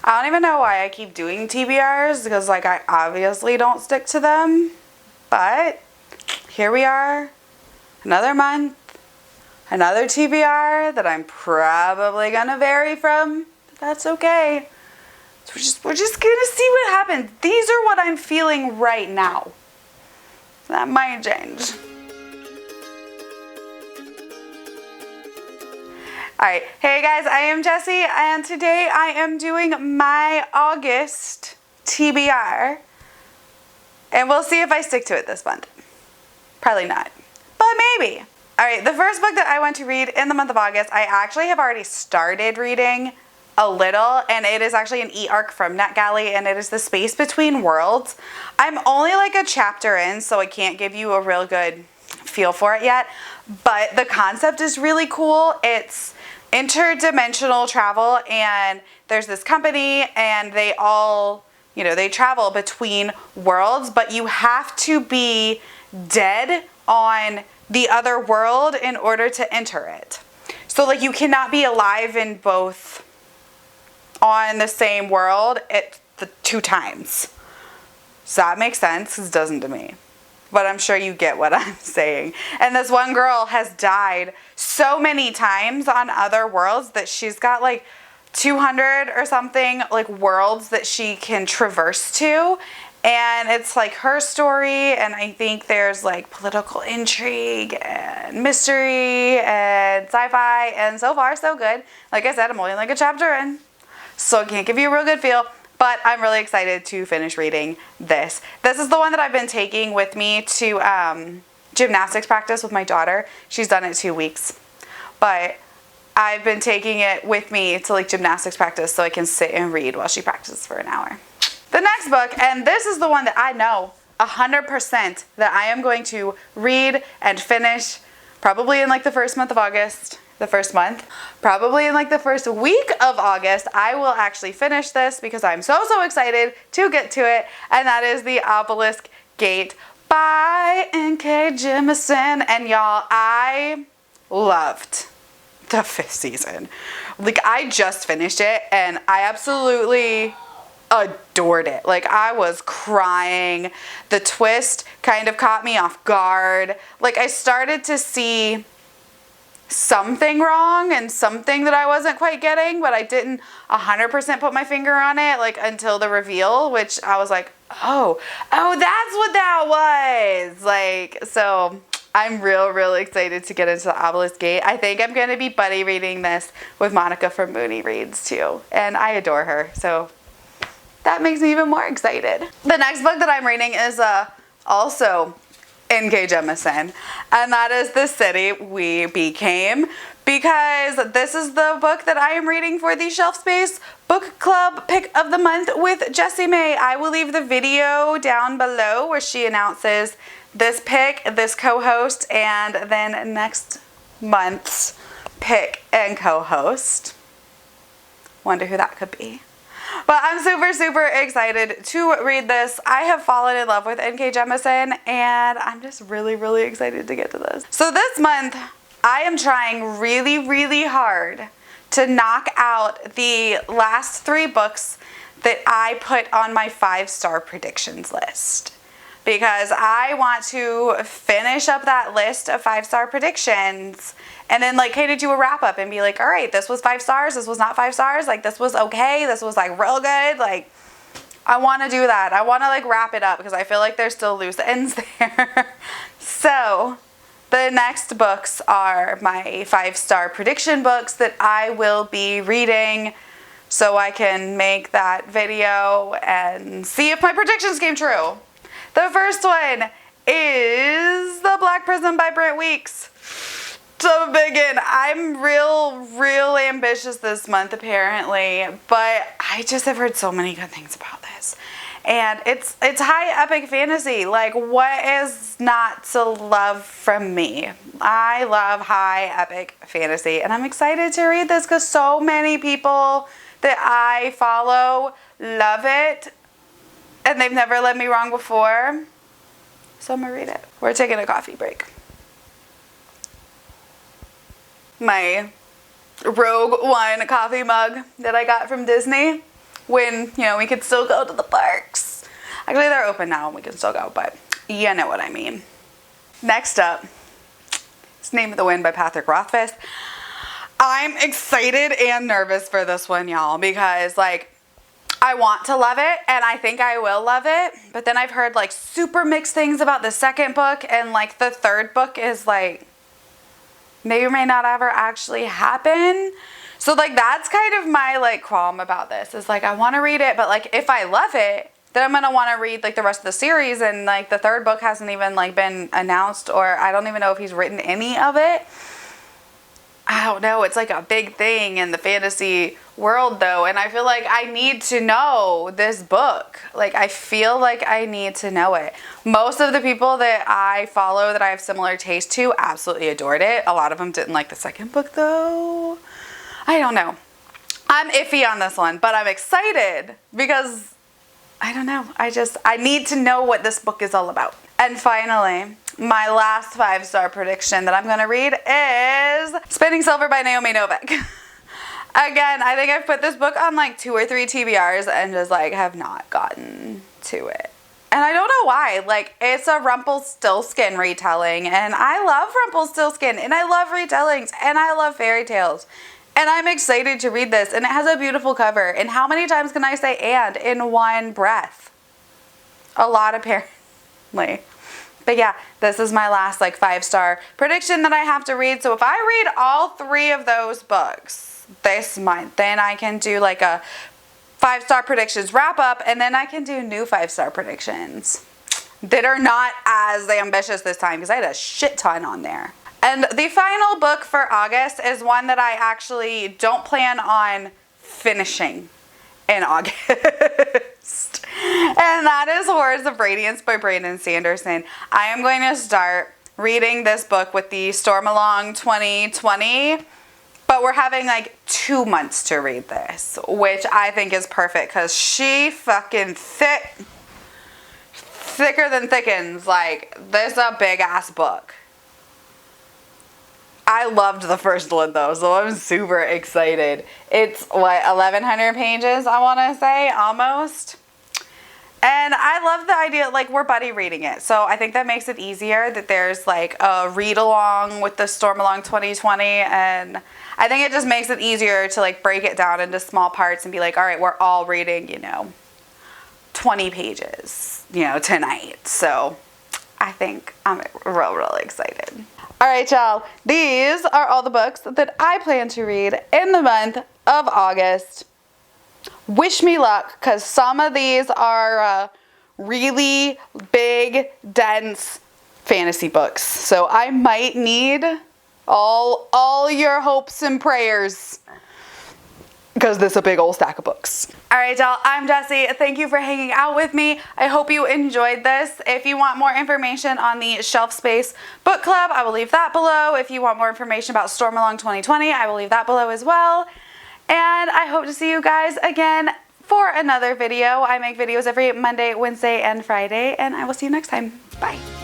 I don't even know why I keep doing TBRs because like I obviously don't stick to them, but here we are, another month, another TBR that I'm probably gonna vary from, but that's okay. So we're just gonna see what happens. These are what I'm feeling right now. That might change. Alright, hey guys, I am Jessie, and today I am doing my August TBR. And we'll see if I stick to it this month. Probably not, but maybe. Alright, the first book that I want to read in the month of August, I actually have already started reading a little, and it is actually an e-arc from NetGalley, and it is The Space Between Worlds. I'm only like a chapter in, so I can't give you a real good feel for it yet, but the concept is really cool. It's interdimensional travel, and there's this company, and they all, they travel between worlds, but you have to be dead on the other world in order to enter it. So like you cannot be alive in both on the same world at the 2 times. Does that make sense? It doesn't to me. But I'm sure you get what I'm saying. And this one girl has died so many times on other worlds that she's got like 200 or something like worlds that she can traverse to. And it's like her story, and I think there's like political intrigue and mystery and sci-fi, and so far so good. Like I said, I'm only like a chapter in, so I can't give you a real good feel, but I'm really excited to finish reading this. This is the one that I've been taking with me to gymnastics practice with my daughter. She's done it 2 weeks, but I've been taking it with me to like gymnastics practice so I can sit and read while she practices for an hour. The next book, and this is the one that I know 100% that I am going to read and finish probably in like the first month of August. The first month, probably in like the first week of August, I will actually finish this because I'm so excited to get to it, and that is the Obelisk Gate by N.K. Jemisin. And y'all, I loved the 5th season. Like I just finished it and I absolutely adored it. Like I was crying. The twist kind of caught me off guard. Like I started to see something wrong and something that I wasn't quite getting, but I didn't 100% put my finger on it like until the reveal, which I was like, oh, that's what that was. Like, so I'm real excited to get into the Obelisk Gate. I think I'm going to be buddy reading this with Monica from Mooney Reads too, and I adore her, so that makes me even more excited. The next book that I'm reading is also N.K. Jemisin, and that is The City We Became, because this is the book that I am reading for the Shelf Space Book Club Pick of the Month with Jessie May. I will leave the video down below where she announces this pick, this co-host, and then next month's pick and co-host. Wonder who that could be. But I'm super excited to read this. I have fallen in love with N.K. Jemisin, and I'm just really excited to get to this. So this month, I am trying really hard to knock out the last 3 books that I put on my 5-star predictions list, because I want to finish up that list of 5-star predictions and then like kind of do a wrap up and be like, all right, this was 5 stars, this was not 5 stars, like this was okay, this was like real good. Like I want to do that. I want to like wrap it up because I feel like there's still loose ends there. So the next books are my 5-star prediction books that I will be reading so I can make that video and see if my predictions came true. The first one is The Black Prism by Brent Weeks. So begin. I'm real ambitious this month apparently, but I just have heard so many good things about this. And it's high epic fantasy. Like what is not to love from me? I love high epic fantasy, and I'm excited to read this because so many people that I follow love it, and they've never led me wrong before. So I'm gonna read it. We're taking a coffee break. My Rogue One coffee mug that I got from Disney. when, you know, we could still go to the parks. Actually, they're open now and we can still go, but you know what I mean. Next up, it's Name of the Wind by Patrick Rothfuss. I'm excited and nervous for this one, y'all, because like I want to love it and I think I will love it, but then I've heard like super mixed things about the second book, and like the third book is like may or may not ever actually happen. So like that's kind of my like qualm about this, is like I want to read it, but like if I love it, then I'm going to want to read like the rest of the series, and like the third book hasn't even like been announced, or I don't even know if he's written any of it. I don't know. It's like a big thing in the fantasy world though, and I feel like I need to know this book. Like I feel like I need to know it. Most of the people that I follow that I have similar taste to absolutely adored it. A lot of them didn't like the second book though. I don't know. I'm iffy on this one, but I'm excited because I don't know. I need to know what this book is all about. And finally, my last 5-star prediction that I'm going to read is Spinning Silver by Naomi Novik. Again, I think I've put this book on like 2 or 3 TBRs and just like have not gotten to it. And I don't know why. Like, it's a Rumpelstiltskin retelling, and I love Rumpelstiltskin, and I love retellings, and I love fairy tales. And I'm excited to read this, and it has a beautiful cover. And how many times can I say "and" in one breath? A lot, apparently. But yeah, this is my last like 5-star prediction that I have to read. So if I read all 3 of those books this month, then I can do like a 5-star predictions wrap up, and then I can do new 5-star predictions that are not as ambitious this time, because I had a shit ton on there. And the final book for August is one that I actually don't plan on finishing in August. And that is Horrors of Radiance by Brandon Sanderson. I am going to start reading this book with the Storm Along 2020, but we're having like 2 months to read this, which I think is perfect because she fucking thicker than thickens. Like, this is a big ass book. I loved the first one though, so I'm super excited. It's what, 1,100 pages, I want to say, almost. And I love the idea, like, we're buddy reading it. So I think that makes it easier that there's like a read along with the Storm Along 2020. And I think it just makes it easier to like break it down into small parts and be like, all right, we're all reading, you know, 20 pages, you know, tonight. So I think I'm real excited. All right, y'all, these are all the books that I plan to read in the month of August. Wish me luck, because some of these are really big, dense fantasy books. So I might need all your hopes and prayers, because this is a big old stack of books. All right, y'all, I'm Jessie. Thank you for hanging out with me. I hope you enjoyed this. If you want more information on the Shelf Space Book Club, I will leave that below. If you want more information about Storm Along 2020, I will leave that below as well. And I hope to see you guys again for another video. I make videos every Monday, Wednesday, and Friday, and I will see you next time. Bye.